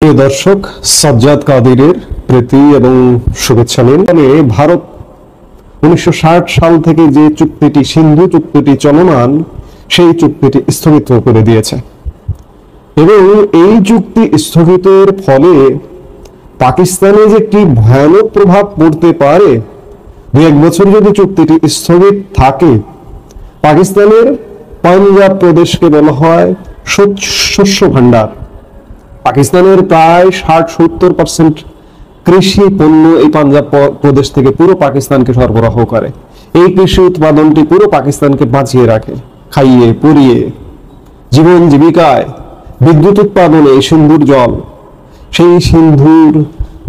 প্রিয় দর্শক, সাজ্জাদ কাদিরের প্রীতি এবং শুভেচ্ছা নিন। ভারত 1960 সাল থেকে যে চুক্তিটি, সিন্ধু চুক্তিটি চলমান, সেই চুক্তিটি স্থগিত করে দিয়েছে এবং এই চুক্তি স্থগিতের ফলে পাকিস্তানে যে কি ভয়ানক প্রভাব পড়তে পারে, 2-1 বছর যদি চুক্তিটি স্থগিত থাকে, পাকিস্তানের পাঞ্জাব প্রদেশকে বলা হয় শস্য ভান্ডার। পাকিস্তানের প্রায় 60-70% কৃষি পণ্য এই পাঞ্জাব প্রদেশ থেকে পুরো পাকিস্তানকে সরবরাহ করে। এই কৃষি উৎপাদনটি পুরো পাকিস্তানকে বাঁচিয়ে রাখে, খাইয়ে পরিয়ে, জীবন জীবিকায়, বিদ্যুৎ উৎপাদনে সিন্ধুর জল। সেই সিন্ধুর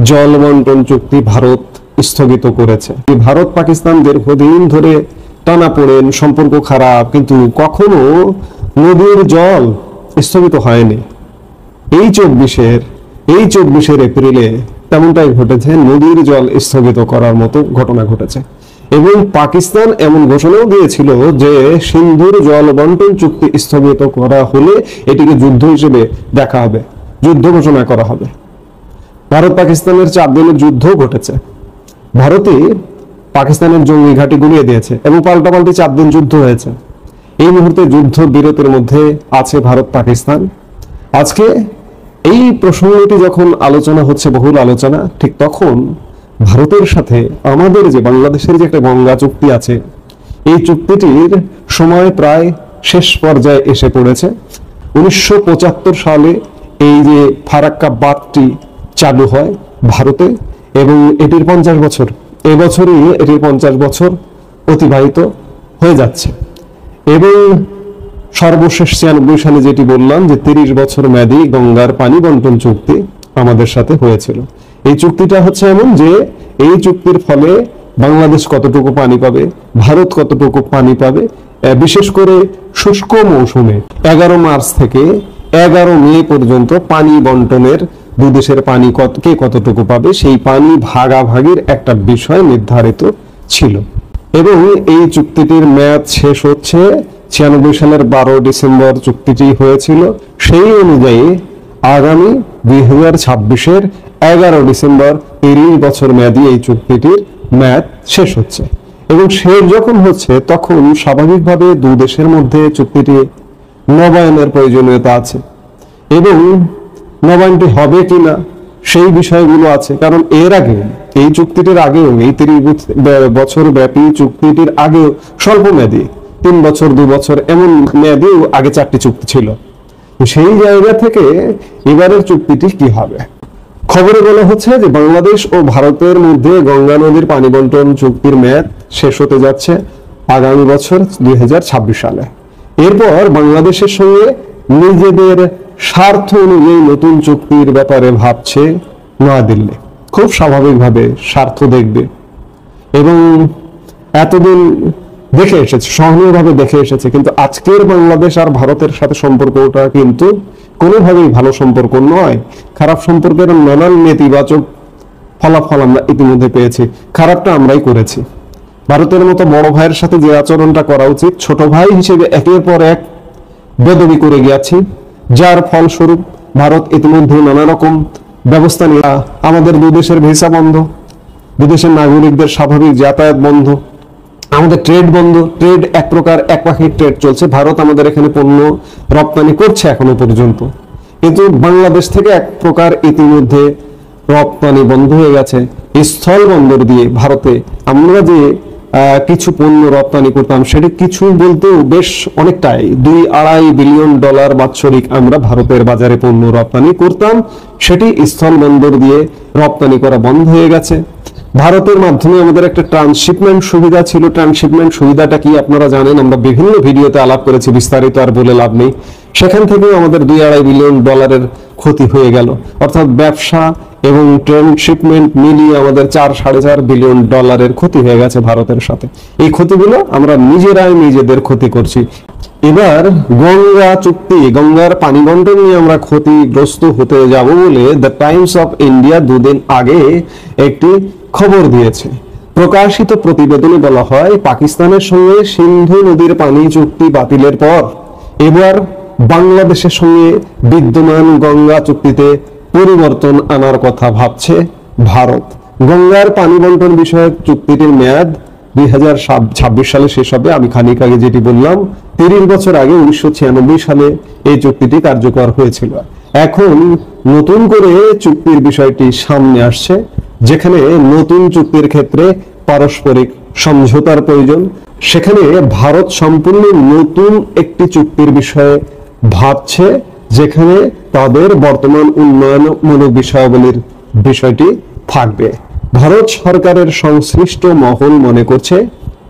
জল বন্টন চুক্তি ভারত স্থগিত করেছে। ভারত পাকিস্তান দীর্ঘদিন ধরে টানাপোড়েন, সম্পর্ক খারাপ, কিন্তু কখনো নদীর জল স্থগিত হয়নি। এই 24 এপ্রিলে তেমনটাই ঘটেছে, নদীর জল স্থগিত করার মতো ঘটনা ঘটেছে এবং পাকিস্তান এমন ঘোষণাও দিয়েছিল যে সিন্ধুর জল বন্টন চুক্তি স্থগিত করা হলে এটিকে যুদ্ধ হিসেবে দেখা হবে, যুদ্ধ ঘোষণা করা হবে। ভারত পাকিস্তানের 4 দিনের যুদ্ধ ঘটেছে। ভারতে পাকিস্তানের জঙ্গি ঘাঁটি গুলিয়ে দিয়েছে এবং পাল্টাপাল্টি 4 দিন যুদ্ধ হয়েছে। এই মুহূর্তে যুদ্ধ বিরতির মধ্যে আছে ভারত পাকিস্তান। আজকে এই প্রসঙ্গটি যখন আলোচনা হচ্ছে, বহুল আলোচনা, ঠিক তখন ভারতের সাথে আমাদের যে বাংলাদেশের যে একটা গঙ্গা চুক্তি আছে, এই চুক্তিটির সময় প্রায় শেষ পর্যায়ে এসে পড়েছে। 1975 সালে এই যে ফারাক্কা বাঁধটি চালু হয় ভারতে এবং এটির 50 বছর, এবছরই এটির 50 বছর অতিবাহিত হয়ে যাচ্ছে এবং সর্বশেষ 96 সালে যেটি বললাম যে 30 বছর মেয়াদী গঙ্গার পানি বন্টন চুক্তি আমাদের সাথে হয়েছিল। এই চুক্তিটা হচ্ছে এমন যে এই চুক্তির ফলে বাংলাদেশ কতটুকু পানি পাবে, ভারত কতটুকু পানি পাবে, বিশেষ করে শুষ্ক মৌসুমে 11 মার্চ থেকে 11 মে পর্যন্ত পানি বন্টনের, দুই দেশের পানি কে কতটুকু পাবে সেই পানি ভাগাভাগির একটা বিষয় নির্ধারিত ছিল এবং এই চুক্তিটির মেয়াদ শেষ হচ্ছে 96 সালের 12 ডিসেম্বর চুক্তিটি হয়েছিল। সেই অনুযায়ী আগামী 2026-এর 11 ডিসেম্বর 30 বছর মেয়াদী এই চুক্তিটির মেয়াদ শেষ হচ্ছে এবং শেষ যখন হচ্ছে তখন স্বাভাবিকভাবে দুই দেশের মধ্যে চুক্তিটি নবায়নের প্রয়োজনীয়তা আছে এবং নবায়নটি হবে কিনা সেই বিষয়গুলো আছে। কারণ এর আগে এই চুক্তিটির আগেও, এই 30 বছর ব্যাপী চুক্তিটির আগেও স্বল্প মেয়াদী 3 বছর 2 বছর এমন মেয়াদেও আগে 4টি চুক্তি ছিল। সেই জায়গা থেকে এবারের চুক্তিটি কি হবে? খবরে বলা হচ্ছে যে বাংলাদেশ ও ভারতের মধ্যে গঙ্গা নদীর পানি বন্টন চুক্তির মেয়াদ শেষ হতে যাচ্ছে আগামী বছর 2026 সালে। এরপর বাংলাদেশের সঙ্গে নিজেদের স্বার্থ অনুযায়ী নতুন চুক্তির ব্যাপারে ভাবছে নয়াদিল্লি। খুব স্বাভাবিকভাবে স্বার্থ দেখবে এবং এতদিন দেখে এসেছে, সহনীয়ভাবে দেখে এসেছে, কিন্তু আজকের বাংলাদেশ আর ভারতের সাথে সম্পর্কটা কিন্তু কোনোভাবেই ভালো সম্পর্ক নয়। খারাপ সম্পর্কের নানান নেতিবাচক ফলাফল আমরা ইতিমধ্যে পেয়েছি। খারাপটা আমরাই করেছি। ভারতের মতো বড় ভাইয়ের সাথে যে আচরণটা করা উচিত, ছোট ভাই হিসেবে একের পর এক বেদবি করে গিয়েছি, যার ফলস্বরূপ ভারত ইতিমধ্যে নানা রকম ব্যবস্থা নিয়ে আমাদের দুই দেশের ভিসা বন্ধ, বিদেশের নাগরিকদের স্বাভাবিক যাতায়াত বন্ধ, আমাদের ট্রেড বন্ধ। ট্রেড এক প্রকার একপাক্ষিক ট্রেড চলছে। ভারত আমাদের এখানে পণ্য রপ্তানি করছে এখনো পর্যন্ত, কিন্তু বাংলাদেশ থেকে এক প্রকার ইতিমধ্যে রপ্তানি বন্ধ হয়ে গেছে। স্থল বন্দর দিয়ে ভারতে আমরা যে কিছু পণ্য রপ্তানি করতাম, সেটি কিছু বলতেও বেশ অনেকটাই, $2-2.5 বিলিয়ন বাৎসরিক আমরা ভারতের বাজারে পণ্য রপ্তানি করতাম, সেটি স্থল বন্দর দিয়ে রপ্তানি করা বন্ধ হয়ে গেছে। ভারতের মাধ্যমে আমাদের একটা ট্রান্সশিপমেন্ট সুবিধা ছিল। ট্রান্সশিপমেন্ট সুবিধাটা কি আপনারা জানেন, আমরা বিভিন্ন ভিডিওতে আলাপ করেছি, বিস্তারিত আর বলে লাভ নেই। সেখান থেকেও আমাদের $2-2.5 বিলিয়ন ক্ষতি হয়ে গেল। অর্থাৎ ব্যবসা এবং ট্রান্সশিপমেন্ট মিলিয়ে আমাদের $4-4.5 বিলিয়ন ক্ষতি হয়ে গেছে ভারতের সাথে। এই ক্ষতিগুলো আমরা নিজেরাই নিজেদের ক্ষতি করছি। এবার গঙ্গা চুক্তি, গঙ্গার পানি বন্টন নিয়ে আমরা ক্ষতিগ্রস্ত হতে যাব বলে দ্য টাইমস অফ ইন্ডিয়া 2 দিন আগে একটি খবর দিয়েছে। প্রকাশিত প্রতিবেদনে বলা হয়, পাকিস্তানের সঙ্গে সিন্ধু নদীর পানি চুক্তি বাতিলের পর এবার বাংলাদেশের সঙ্গে বিদ্যমান গঙ্গা চুক্তিতে পরিবর্তন আনার কথা ভাবছে ভারত। গঙ্গার পানি বন্টন বিষয়ক চুক্তিটির মেয়াদ 2026 সালে শেষ হবে। আমি খানিক আগে যেটি বললাম, 30 বছর আগে 1996 সালে এই চুক্তিটি কার্যকর হয়েছিল। এখন নতুন করে চুক্তির বিষয়টি সামনে আসছে, যেখানে নতুন চুক্তির ক্ষেত্রে পারস্পরিক সমঝোতার প্রয়োজন। সেখানে ভারত সম্পূর্ণ নতুন একটি চুক্তির বিষয়ে ভাবছে, যেখানে তাদের বর্তমান উন্নয়নমূলক বিষয়াবলীর বিষয়টি থাকবে। ভারত সরকারের সংশ্লিষ্ট মহল মনে করছে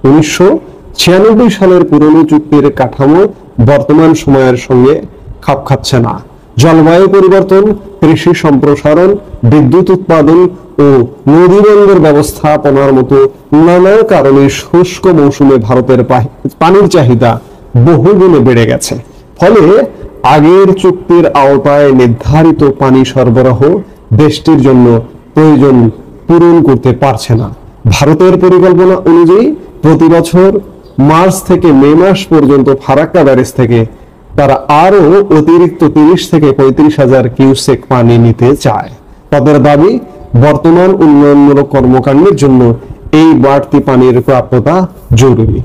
1996 সালের পুরনো চুক্তির কাঠামো বর্তমান সময়ের সঙ্গে খাপ খাচ্ছে না। জলবায়ু পরিবর্তন, কৃষি সম্প্রসারণ, বিদ্যুৎ উৎপাদন ও নদীবন্দর ব্যবস্থাপনার মতো নানা কারণে শুষ্ক মৌসুমে ভারতের পানির চাহিদা বহুগুণে বেড়ে গেছে। ফলে আগের চুক্তির আওতায় নির্ধারিত পানি সরবরাহ দেশটির জন্য প্রয়োজন পূরণ করতে পারছে না। ভারতের পরিকল্পনা অনুযায়ী প্রতি বছর মার্চ থেকে মে মাস পর্যন্ত ফারাক্কা ব্যারেজ থেকে তারা আরো অতিরিক্ত 30 থেকে 35 হাজার কিউসেক পানি নিতে চায়। তাদের দাবি, বর্তমান উন্নয়নমূলক কর্মকাণ্ডের জন্য এই বাড়তি পানির প্রাপ্যতা জরুরি।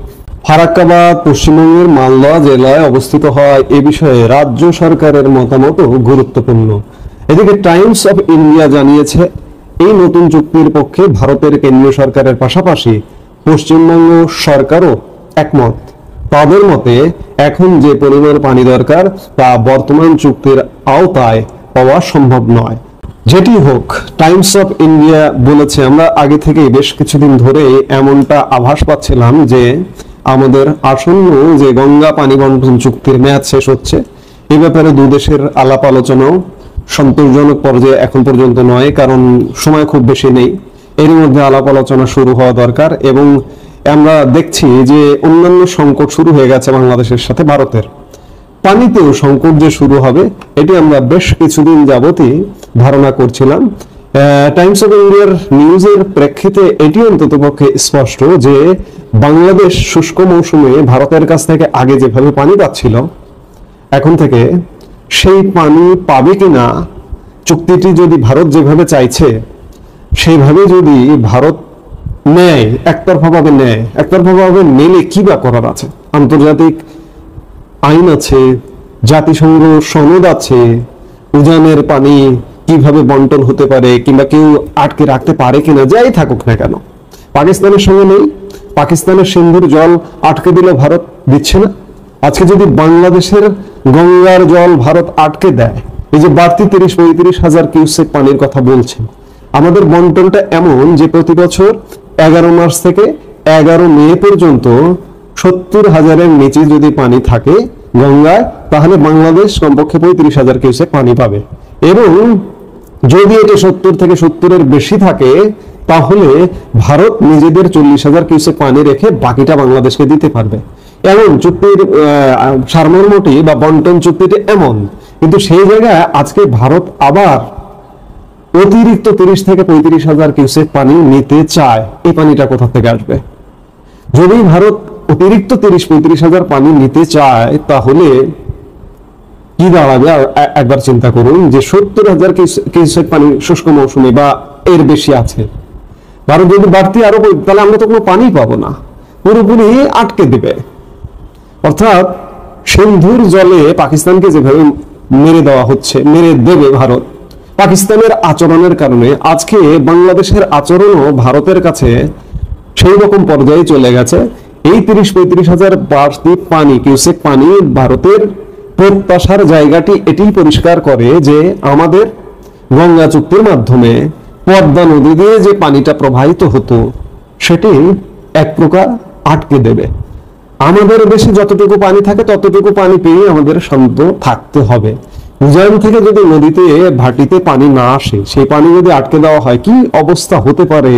ফারাক্কাবাদ পশ্চিমবঙ্গের মালদা জেলায় অবস্থিত হয় এ বিষয়ে রাজ্য সরকারের মতামত গুরুত্বপূর্ণ। এদিকে টাইমস অফ ইন্ডিয়া জানিয়েছে, এই নতুন চুক্তির পক্ষে ভারতের কেন্দ্রীয় সরকারের পাশাপাশি পশ্চিমবঙ্গ সরকারও একমত। তাদের মতে এখন যে পরিমাণ পানি দরকার তা বর্তমান চুক্তির আওতায় পাওয়া সম্ভব নয়। যেটি হোক, টাইমস অফ ইন্ডিয়া বলেছে, আমরা আগে থেকে বেশ কিছুদিন ধরে এমনটা আভাস পাচ্ছিলাম যে আমাদের আসন্ন যে গঙ্গা পানি বন্টন চুক্তির মেয়াদ শেষ হচ্ছে, এ ব্যাপারে দুই দেশের আলাপ আলোচনাও সন্তোষজনক পর্যায়ে এখন পর্যন্ত নয়, কারণ সময় খুব বেশি নেই। এর মধ্যে আলাপ আলোচনা শুরু হওয়া দরকার। এবং আমরা দেখছি যে অন্যান্য সংকট শুরু হয়ে গেছে বাংলাদেশের সাথে ভারতের। পানিতেও সংকট যে শুরু হবে, এটি আমরা বেশ কিছুদিন যাবতই ধারণা করছিলাম। টাইমস অফ ইন্ডিয়ার নিউজের প্রেক্ষিতে এটি অন্ততপক্ষে স্পষ্ট যে বাংলাদেশ শুষ্ক মৌসুমে ভারতের কাছ থেকে আগে যেভাবে পানি পাচ্ছিল, এখন থেকে সেই পানি পাবে কিনা, চুক্তিটি যদি ভারত যেভাবে চাইছে সেইভাবে যদি ভারত নেয়, একতরফাভাবে নেয়, একতরফাভাবে নিলে কি বা করার আছে? আন্তর্জাতিক আইন আছে, জাতিসংঘ সনদ আছে, উজানের পানি কিভাবে বন্টন হতে পারে কিংবা কেউ আটকে রাখতে পারে কিনা, যাই থাকুক না কেন, পাকিস্তানের সঙ্গে নেই। পাকিস্তানের সিন্ধুর জল আটকে দিল ভারত, দিচ্ছে না। আজকে যদি বাংলাদেশের গঙ্গার জল ভারত আটকে দেয়, এই যে বাড়তি 30-35 হাজার কিউসেক পানির কথা বলছে, আমাদের বন্টনটা এমন যে প্রতি বছর 11 মার্চ থেকে 11 মে পর্যন্ত 70 হাজারের নিচে যদি পানি থাকে গঙ্গায়, তাহলে বাংলাদেশ কমপক্ষে 35 হাজার কিউসেক পানি পাবে। এবং যদি এটা 70 থেকে 70-এর বেশি থাকে, তাহলে ভারত নিজেদের 40 হাজার কিউসেক পানি রেখে বাকিটা বাংলাদেশকে দিতে পারবে। এমন চুক্তির সারমর্মটি বা বন্টন চুক্তিটি এমন। কিন্তু সেই জায়গায় আজকে ভারত আবার অতিরিক্ত 30 থেকে 35 হাজার কিউসেক পানি নিতে চায়। এই পানিটা কোথা থেকে আসবে? যদি ভারত অতিরিক্ত 30-35 হাজার পানি নিতে চায়, তাহলে কি দাঁড়াবে? একবার চিন্তা করুন যে 70 হাজার কিউসেক পানি শুষ্ক মৌসুমে বা এর বেশি আছে, ভারত যদি বাড়তি আরো, তাহলে আমরা তো কোনো পানি পাবো না, পুরোপুরি আটকে দিবে। অর্থাৎ সিন্ধুর জলে পাকিস্তানকে যেভাবে মেরে দেওয়া হচ্ছে, মেরে দেবে ভারত পাকিস্তানের আচরণের কারণে। আজকে বাংলাদেশের আচরণও ভারতের কাছে সেই রকম পর্যায়ে চলে গেছে। এই 30-35 হাজার বাড়তি পানি, কিউসেক পানি ভারতের প্রত্যাশার জায়গাটি এটি পরিষ্কার করে যে আমাদের গঙ্গা চুক্তির মাধ্যমে পদ্মা নদী দিয়ে যে পানিটা প্রবাহিত হতো, সেটি এক প্রকার আটকে দেবে। আমাদের দেশে যতটুকু পানি থাকে ততটুকু পানি পেয়ে আমাদের শান্ত থাকতে হবে। উজান থেকে যদি নদীতে ভাটিতে পানি না আসে, সেই পানি যদি আটকে দেওয়া হয়, কি অবস্থা হতে পারে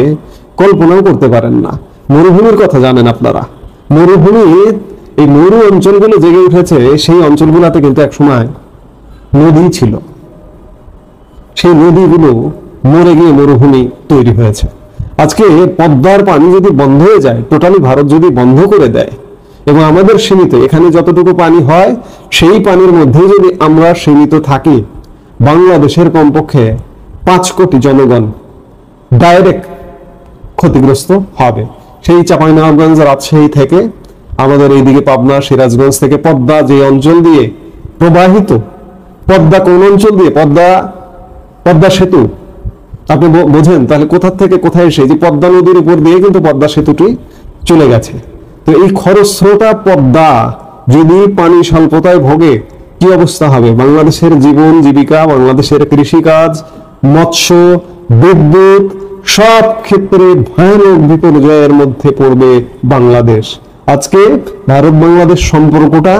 কল্পনাও করতে পারেন না। মরুভূমির কথা জানেন আপনারা, মরুভূমি, এই মরু অঞ্চলগুলো জেগে উঠেছে, সেই অঞ্চলগুলোতে কিন্তু একসময় নদী ছিল, সেই নদীগুলো মরে গিয়ে মরুভূমি তৈরি হয়েছে। আজকে পদ্মার পানি যদি বন্ধ হয়ে যায়, টোটালি ভারত যদি বন্ধ করে দেয়, এবং আমাদের সীমিত, এখানে যতটুকু পানি হয় সেই পানির মধ্যে যদি আমরা সীমিত থাকি, বাংলাদেশের কমপক্ষে 5 কোটি জনগণ ডাইরেক্ট ক্ষতিগ্রস্ত হবে। সেই চাঁপাইনবাবগঞ্জ, রাজশাহী থেকে আমাদের এইদিকে পাবনা, সিরাজগঞ্জ থেকে পদ্মা যে অঞ্চল দিয়ে প্রবাহিত, পদ্মা কোন অঞ্চল দিয়ে? পদ্মা সেতু আপনি বোঝেন তাহলে কোথা থেকে কোথায় এসে, যে পদ্মা নদীর উপর দিয়ে কিন্তু পদ্মা সেতুটি চলে গেছে। তো এই খরস্রোতা পদ্মা যদি পানি স্বল্পতায় ভোগে কি অবস্থা হবে? বাংলাদেশের জীবন জীবিকা, বাংলাদেশের কৃষিকাজ, মৎস্য, বিদ্যুৎ সব ক্ষেত্রে ভয়ানক বিপর্যয়ের মধ্যে পড়বে বাংলাদেশ। আজকে ভারত বাংলাদেশ সম্পর্কটা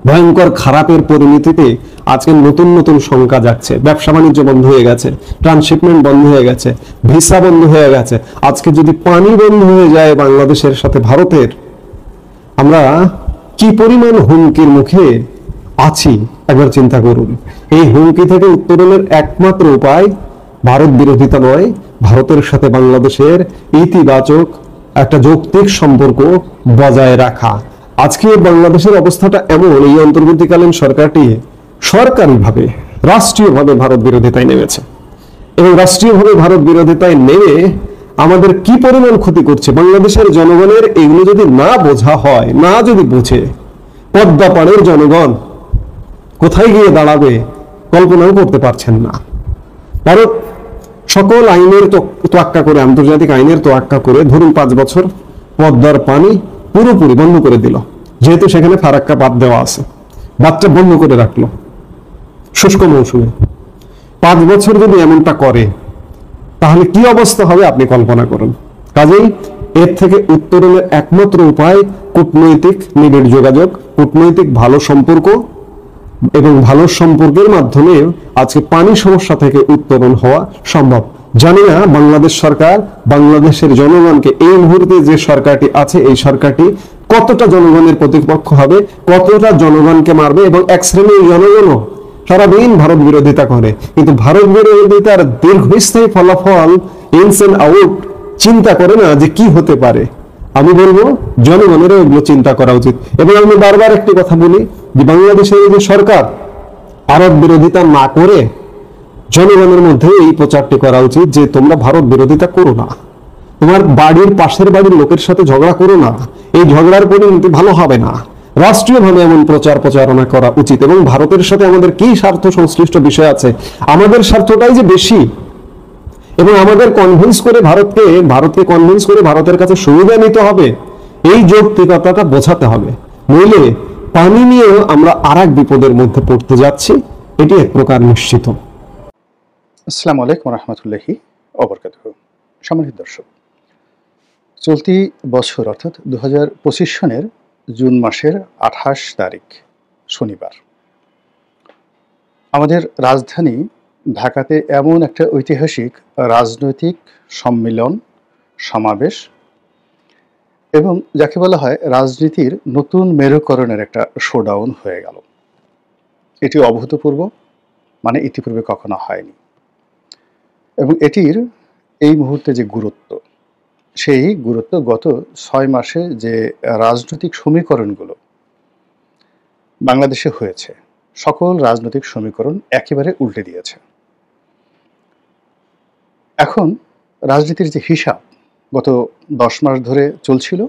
ভয়ঙ্কর খারাপের পরিণতিতে আজকে নতুন নতুন শঙ্কা যাচ্ছে। ব্যবসা বাণিজ্য বন্ধ হয়ে গেছে, ট্রান্সশিপমেন্ট বন্ধ হয়ে গেছে, ভিসা বন্ধ হয়ে গেছে। আজকে যদি পানি বন্ধ হয়ে যায় বাংলাদেশের সাথে ভারতের, আমরা কি পরিমাণ হুমকির মুখে আছি একবার চিন্তা করুন। এই হুমকি থেকে উত্তরণের একমাত্র উপায় ভারত বিরোধিতা নয়, ভারতের সাথে বাংলাদেশের ইতিবাচক একটা যৌক্তিক সম্পর্ক বজায় রাখা। আজকে বাংলাদেশের অবস্থাটা এমন, এই অন্তর্বর্তীকালীন সরকারটি সরকারিভাবে রাষ্ট্রীয়ভাবে ভারত বিরোধিতায় নেমেছে, এবং রাষ্ট্রীয়ভাবে ভারত বিরোধিতায় নেমে আমাদের কি পরিমাণ ক্ষতি করছে বাংলাদেশের জনগণের, এগুলো যদি না বোঝা হয়, না যদি বুঝে, পদ্মা পাড়ের জনগণ কোথায় গিয়ে দাঁড়াবে কল্পনাও করতে পারছেন না। ভারত সকল আইনের তোয়াক্কা করে, আন্তর্জাতিক আইনের তোয়াক্কা করে ধরুন 5 বছর পদ্মার পানি পুরোপুরি বন্ধ করে দিল, যেহেতু সেখানে ফারাক্কা বাঁধ দেওয়া আছে, বাঁধটা বন্ধ করে রাখলো শুষ্ক মৌসুমে। 5 বছর যদি এমনটা করে তাহলে কি অবস্থা হবে আপনি কল্পনা করুন। কাজেই এর থেকে উত্তরণের একমাত্র উপায় কূটনৈতিক নিবিড় যোগাযোগ, কূটনৈতিক ভালো সম্পর্ক, এবং ভালো সম্পর্কের মাধ্যমে আজকে পানি সমস্যা থেকে উত্তরণ হওয়া সম্ভব। জানি না বাংলাদেশ সরকার বাংলাদেশের জনগণকে, এই মুহূর্তে যে সরকারটি আছে এই সরকারটি কতটা জনগণের প্রতিপক্ষ হবে, কতটা জনগণকে মারবে। এবং এক শ্রেণীর জনগণও সারাদিন ভারত বিরোধিতা করে, কিন্তু ভারত বিরোধিতার দীর্ঘস্থায়ী ফলাফল ইনস এন্ড আউট চিন্তা করে না যে কি হতে পারে। আমি বলবো জনগণেরও এগুলো চিন্তা করা উচিত। এবং আমি বারবার একটি কথা বলি যে বাংলাদেশের যে সরকার ভারত বিরোধিতা না করে জনগণের মধ্যে এই প্রচারটি করা উচিত যে তোমরা ভারত বিরোধিতা করো না, তোমার বাড়ির পাশের বাড়ির লোকের সাথে ঝগড়া করো না, এই ঝগড়ার পরিণতি ভালো হবে না। রাষ্ট্রীয়ভাবে এমন প্রচারণা করা উচিত। এবং ভারতের সাথে আমাদের কি স্বার্থ সংশ্লিষ্ট বিষয় আছে, আমাদের স্বার্থটাই যে বেশি, এবং আমাদের ভারতকে কনভিন্স করে ভারতের কাছে সুবিধা নিতে হবে, এই যৌক্তিকতাটা বোঝাতে হবে। নইলে পানি নিয়েও আমরা আরেক বিপদের মধ্যে পড়তে যাচ্ছি, এটি এক প্রকার নিশ্চিত। আসসালামু আলাইকুম রহমতুল্লাহি ওয়া বারাকাতুহু। সম্মানিত দর্শক, চলতি বছর অর্থাৎ 2025 সনের জুন মাসের 28 তারিখ শনিবার আমাদের রাজধানী ঢাকাতে এমন একটা ঐতিহাসিক রাজনৈতিক সম্মেলন, সমাবেশ এবং যাকে বলা হয় রাজনীতির নতুন মেরুকরণের একটা শোডাউন হয়ে গেল। এটি অভূতপূর্ব, মানে ইতিপূর্বে কখনো হয়নি। এবং এটির এই মুহূর্তে যে গুরুত্ব, সেই গুরুত্ব গত 6 মাসে যে রাজনৈতিক সমীকরণগুলো বাংলাদেশে হয়েছে, সকল রাজনৈতিক সমীকরণ একেবারে উল্টে দিয়েছে। এখন রাজনীতির যে হিসাব গত 10 মাস ধরে চলছিল,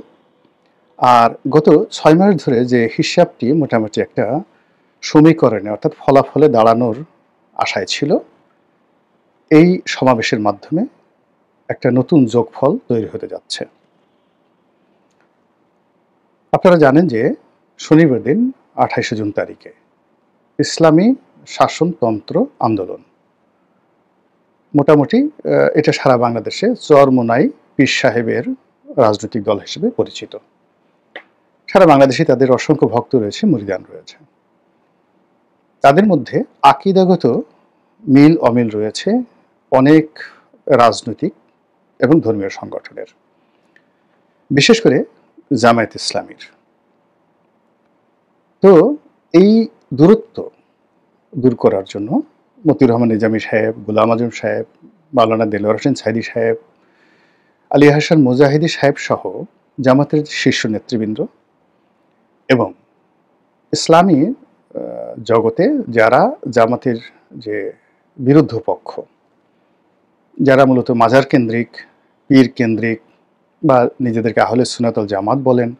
আর গত 6 মাস ধরে যে হিসাবটি মোটামুটি একটা সমীকরণে অর্থাৎ ফলাফলে দাঁড়ানোর আশায় ছিল, এই সমাবেশের মাধ্যমে একটা নতুন যোগফল তৈরি হতে যাচ্ছে। আপনারা জানেন যে শনিবার দিন 28 জুন তারিখে ইসলামী শাসনতন্ত্র আন্দোলন, মোটামুটি এটা সারা বাংলাদেশে চরমোনাই পীর সাহেবের রাজনৈতিক দল হিসেবে পরিচিত। সারা বাংলাদেশে তাদের অসংখ্য ভক্ত রয়েছে, মুরিদান রয়েছে। তাদের মধ্যে আকীদাগত মিল অমিল রয়েছে অনেক রাজনৈতিক এবং ধর্মীয় সংগঠনের, বিশেষ করে জামায়াত ইসলামীর। তো এই দূরত্ব দূর করার জন্য মতিউর রহমান নিজামী সাহেব, গোলাম আজম সাহেব, মাওলানা দেলোয়ার হোসেন সাইদি সাহেব, আলী হাসান মুজাহিদি সাহেব সহ জামাতের শীর্ষ নেতৃবৃন্দ এবং ইসলামী জগতে যারা জামাতের যে বিরুদ্ধ পক্ষ, যারা মূলত মাজার কেন্দ্রিক, পীর কেন্দ্রিক বা নিজেদেরকে আহলে সুন্নাত ওয়াল জামাত বলেন,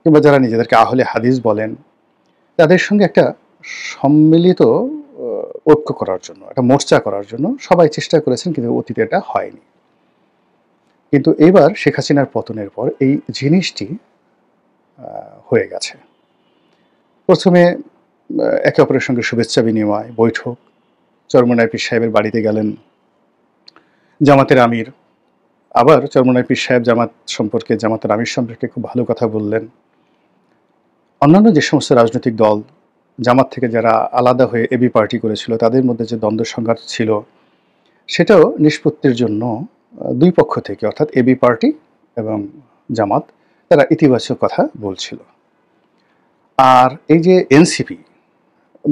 কিংবা যারা নিজেদেরকে আহলে হাদিস বলেন, তাদের সঙ্গে একটা সম্মিলিত ঐক্য করার জন্য, একটা মোর্চা করার জন্য সবাই চেষ্টা করেছেন, কিন্তু অতীতে এটা হয়নি। কিন্তু এবার শেখ হাসিনার পতনের পর এই জিনিসটি হয়ে গেছে। প্রথমে একে অপরের সঙ্গে শুভেচ্ছা বিনিময়, বৈঠক, চরমোনাই পীর সাহেবের বাড়িতে গেলেন জামাতের আমির, আবার চরমোনাই পীর সাহেব জামাত সম্পর্কে, জামাতের আমির সম্পর্কে খুব ভালো কথা বললেন। অন্যান্য যে সমস্ত রাজনৈতিক দল জামাত থেকে যারা আলাদা হয়ে এবি পার্টি করেছিল, তাদের মধ্যে যে দ্বন্দ্ব সংঘাত ছিল, সেটাও নিষ্পত্তির জন্য দুই পক্ষ থেকে, অর্থাৎ এবি পার্টি এবং জামাত, তারা ইতিবাচক কথা বলছিল। আর এই যে এনসিপি,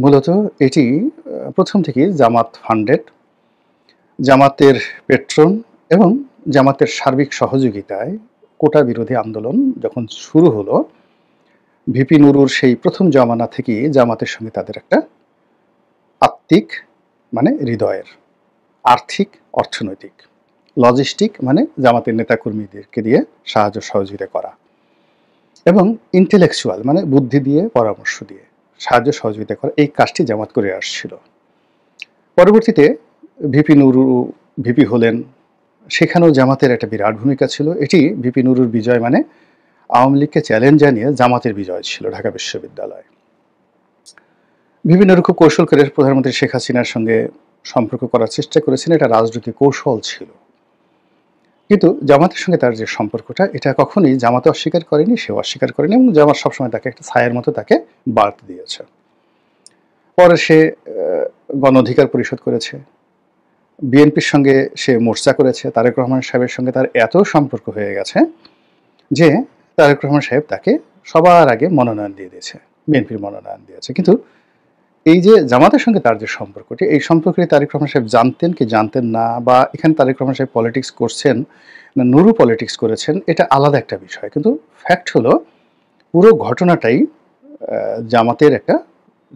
মূলত এটি প্রথম থেকেই জামাত ফান্ডেড, জামাতের পেট্রন এবং জামাতের সার্বিক সহযোগিতায় কোটা বিরোধী আন্দোলন যখন শুরু হলো, ভিপি নুরুর সেই প্রথম জমানা থেকেই জামাতের সঙ্গে তাদের একটা আত্মিক মানে হৃদয়ের, আর্থিক, অর্থনৈতিক, লজিস্টিক মানে জামাতের নেতাকর্মীদেরকে দিয়ে সাহায্য সহযোগিতা করা, এবং ইন্টেলেকচুয়াল মানে বুদ্ধি দিয়ে, পরামর্শ দিয়ে সাহায্য সহযোগিতা করা, এই কাজটি জামাত করে আসছিল। পরবর্তীতে ভিপি নুরু ভিপি হলেন, সেখানেও জামাতের একটা বিরাট ভূমিকা ছিল। এটি ভিপি নুরুর বিজয় মানে আওয়ামী লীগকে চ্যালেঞ্জ জানিয়ে জামাতের বিজয় ছিল ঢাকা বিশ্ববিদ্যালয়। ভিপি নুরু খুব কৌশল করে প্রধানমন্ত্রী শেখ হাসিনার সঙ্গে সম্পর্ক করার চেষ্টা করেছেন, এটা রাজনৈতিক কৌশল ছিল। কিন্তু জামাতের সঙ্গে তার যে সম্পর্কটা, এটা কখনোই জামাতে অস্বীকার করেনি, সেও অস্বীকার করেনি, এবং জামাত সবসময় তাকে একটা ছায়ের মতো তাকে বার্তা দিয়েছে। পরে সে গণ অধিকার পরিষদ করেছে, বিএনপির সঙ্গে সে মোর্চা করেছে, তারেক রহমান সাহেবের সঙ্গে তার এত সম্পর্ক হয়ে গেছে যে তারেক রহমান সাহেব তাকে সবার আগে মনোনয়ন দিয়ে দিয়েছে, বিএনপির মনোনয়ন দিয়েছে। কিন্তু এই যে জামাতের সঙ্গে তার যে সম্পর্কটি, এই সম্পর্কে তারেক রহমান সাহেব জানতেন কি জানতেন না, বা এখানে তারেক রহমান সাহেব পলিটিক্স করছেন না নুরু পলিটিক্স করেছেন, এটা আলাদা একটা বিষয়। কিন্তু ফ্যাক্ট হলো পুরো ঘটনাটাই জামাতের একটা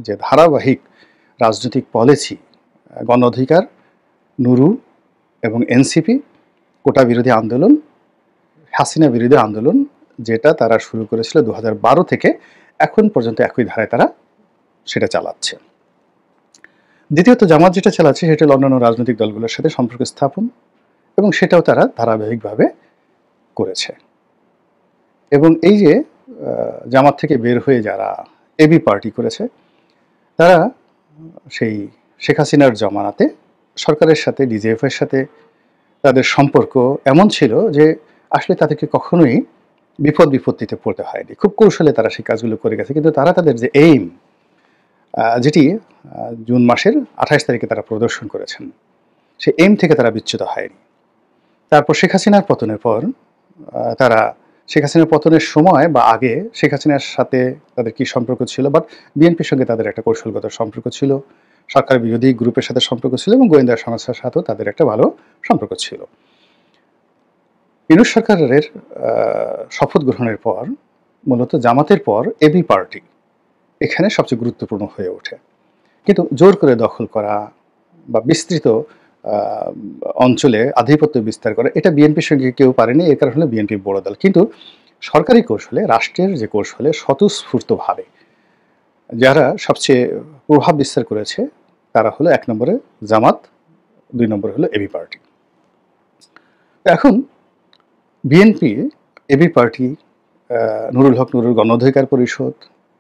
যে ধারাবাহিক রাজনৈতিক পলিসি, গণ অধিকার, নুরু এবং এনসিপি, কোটা বিরোধী আন্দোলন, হাসিনা বিরোধী আন্দোলন, যেটা তারা শুরু করেছিল 2012 থেকে এখন পর্যন্ত একই ধারায় তারা সেটা চালাচ্ছে। দ্বিতীয়ত জামাত যেটা চালাচ্ছে সেটা অন্যান্য রাজনৈতিক দলগুলোর সাথে সম্পর্ক স্থাপন, এবং সেটাও তারা ধারাবাহিকভাবে করেছে। এবং এই যে জামাত থেকে বের হয়ে যারা এবি পার্টি করেছে, তারা সেই শেখ হাসিনার জমানাতে সরকারের সাথে, ডিজিএফের সাথে তাদের সম্পর্ক এমন ছিল যে আসলে তাদেরকে কখনোই বিপত্তিতে পড়তে হয়নি। খুব কৌশলে তারা সেই কাজগুলো করে গেছে। কিন্তু তারা তাদের যে এইম, যেটি জুন মাসের 28 তারিখে তারা প্রদর্শন করেছেন, সেই এইম থেকে তারা বিচ্যুত হয়নি। তারপর শেখ হাসিনার পতনের পর তারা, শেখ হাসিনার পতনের সময় বা আগে শেখ হাসিনার সাথে তাদের কী সম্পর্ক ছিল, বাট বিএনপির সঙ্গে তাদের একটা কৌশলগত সম্পর্ক ছিল, সরকার বিরোধী গ্রুপের সাথে সম্পর্ক ছিল, এবং গোয়েন্দা সংস্থার সাথেও তাদের একটা ভালো সম্পর্ক ছিল। ইউনূস সরকারের শপথ গ্রহণের পর মূলত জামাতের পর এবি পার্টি এখানে সবচেয়ে গুরুত্বপূর্ণ হয়ে ওঠে। কিন্তু জোর করে দখল করা বা বিস্তৃত অঞ্চলে আধিপত্য বিস্তার করা, এটা বিএনপির সঙ্গে কেউ পারেনি। এর কারণ হলো বিএনপি বড় দল। কিন্তু সরকারি কৌশলে, রাষ্ট্রের যে কৌশলে স্বতঃস্ফূর্তভাবে যারা সবচেয়ে প্রভাব বিস্তার করেছে, তারা হলো 1 নম্বরে জামাত, 2 নম্বরে হলো এবি পার্টি। এখন বিএনপি, এবি পার্টি, নুরুল হক নুরুর গণ অধিকার পরিষদ,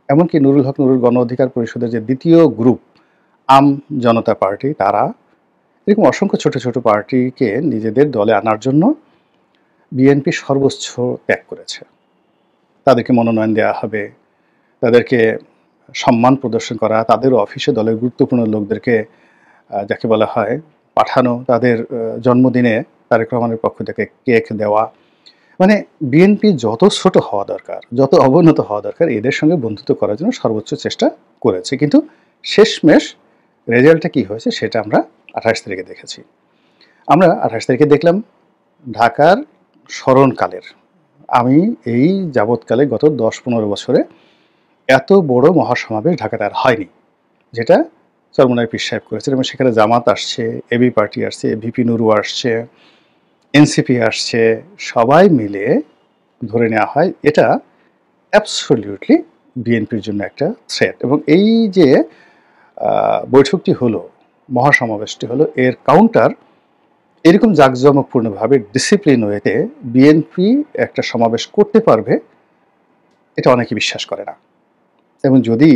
এমনকি নুরুল হক নুরুর গণ অধিকার পরিষদের যে দ্বিতীয় গ্রুপ আম জনতা পার্টি, তারা এরকম অসংখ্য ছোট ছোট পার্টিকে নিজেদের দলে আনার জন্য বিএনপি সর্বোচ্চ ত্যাগ করেছে। তাদেরকে মনোনয়ন দেওয়া হবে, তাদেরকে সম্মান প্রদর্শন করা, তাদের অফিসে দলের গুরুত্বপূর্ণ লোকদেরকে যাকে বলা হয় পাঠানো, তাদের জন্মদিনে তারেক রহমানের পক্ষ থেকে কেক দেওয়া, মানে বিএনপি যত ছোট হওয়া দরকার, যত অবনত হওয়া দরকার, এদের সঙ্গে বন্ধুত্ব করার জন্য সর্বোচ্চ চেষ্টা করেছে। কিন্তু শেষমেশ রেজাল্টটা কী হয়েছে সেটা আমরা 28 তারিখে দেখেছি। আমরা 28 তারিখে দেখলাম ঢাকার স্মরণকালের, আমি এই যাবৎকালে গত 10-15 বছরে এত বড় মহাসমাবেশ ঢাকাতে আর হয়নি, যেটা চরমোনাই পীর সাহেব করেছেন এবং সেখানে জামাত আসছে, এবি পার্টি আসছে, ভিপি নুরু আসছে, এনসিপি আসছে, সবাই মিলে ধরে নেওয়া হয় এটা অ্যাবসলিউটলি বিএনপির জন্য একটা থ্রেট। এবং এই যে বৈঠকটি হলো, মহাসমাবেশটি হলো, এর কাউন্টার এরকম জাঁকজমকপূর্ণভাবে ডিসিপ্লিন ওয়েতে বিএনপি একটা সমাবেশ করতে পারবে এটা অনেকে বিশ্বাস করে না। এবং যদি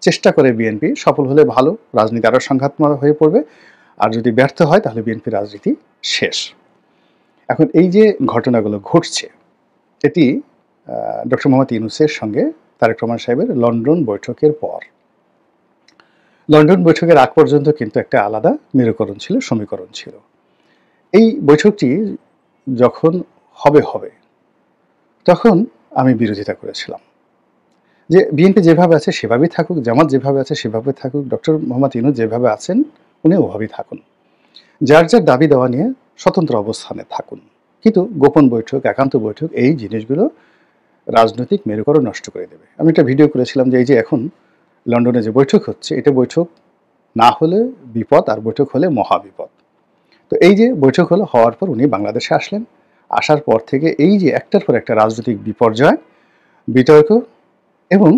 চেষ্টা করে বিএনপি, সফল হলে ভালো, রাজনীতি আরও সংঘাতময় হয়ে পড়বে, আর যদি ব্যর্থ হয় তাহলে বিএনপি রাজনীতি শেষ। এখন এই যে ঘটনাগুলো ঘটছে এটি ডক্টর মোহাম্মদ ইউনূসের সঙ্গে তারেক রহমান সাহেবের লন্ডন বৈঠকের পর। লন্ডন বৈঠকের আগ পর্যন্ত কিন্তু একটা আলাদা মেরুকরণ ছিল, সমীকরণ ছিল। এই বৈঠকটি যখন হবে তখন আমি বিরোধিতা করেছিলাম যে বিএনপি যেভাবে আছে সেভাবেই থাকুক, জামাত যেভাবে আছে সেভাবে থাকুক, ডক্টর মোহাম্মদ ইউনূস যেভাবে আছেন উনি ওভাবেই থাকুন, যার যার দাবি দেওয়া নিয়ে স্বতন্ত্র অবস্থানে থাকুন। কিন্তু গোপন বৈঠক, একান্ত বৈঠক, এই জিনিসগুলো রাজনৈতিক মেরুকরণ নষ্ট করে দেবে। আমি একটা ভিডিও করেছিলাম যে এই যে এখন লন্ডনে যে বৈঠক হচ্ছে, এটা বৈঠক না হলে বিপদ, আর বৈঠক হলে মহাবিপদ। তো এই যে বৈঠক হলো, হওয়ার পর উনি বাংলাদেশে আসলেন, আসার পর থেকে এই যে একটার পর একটা রাজনৈতিক বিপর্যয়, বিতর্ক এবং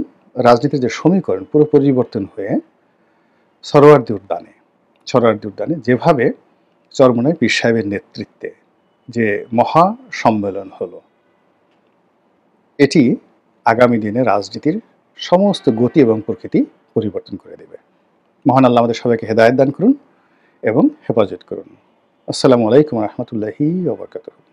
রাজনীতির যে সমীকরণ পুরো পরিবর্তন হয়ে সরোয়ার্দী উদ্যানে যেভাবে চরমোনাই পীর সাহেবের নেতৃত্বে যে মহা সম্মেলন হলো, এটি আগামী দিনে রাজনীতির সমস্ত গতি এবং প্রকৃতি পরিবর্তন করে দেবে। মহান আল্লাহ আমাদের সবাইকে হেদায়েত দান করুন এবং হেফাজত করুন। আসসালামু আলাইকুম রহমতুল্লাহি ওয়া বারাকাতুহু।